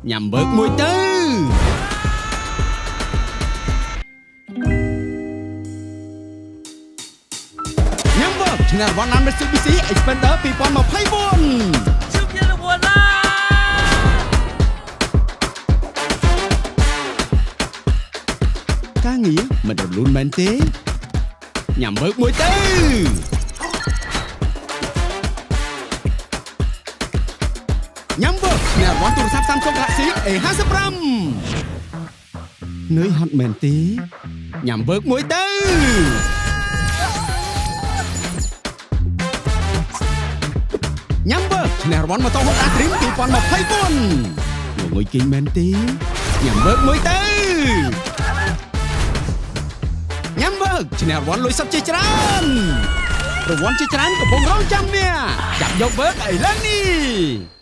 ញ៉ាំបើកមួយទៅញ៉ាំបើកឈ្នះរង្វាន់ Mitsubishi Xpander 2024ជើងជារង្វាន់ណាការងារមិនរលូនមែនទេញ៉ាំបើកមួយទៅញ៉ាំបើកឈ្នះរង្វាន់ទូរស័ព្ទ Samsung Galaxy A55 នឿយហត់មែនទេញ៉ាំបើកមួយទៅញ៉ាំបើកឈ្នះរង្វាន់ម៉ូតូ Honda Dream 2024ងុយគេងមែនទេញ៉ាំបើកមួយទៅញ៉ាំបើកឈ្នះរង្វាន់លុយសុទ្ធជាច្រើនរង្វាន់ជាច្រើនកំពុងរងចាំអ្នកចាប់យកបើកឥឡូវនេះ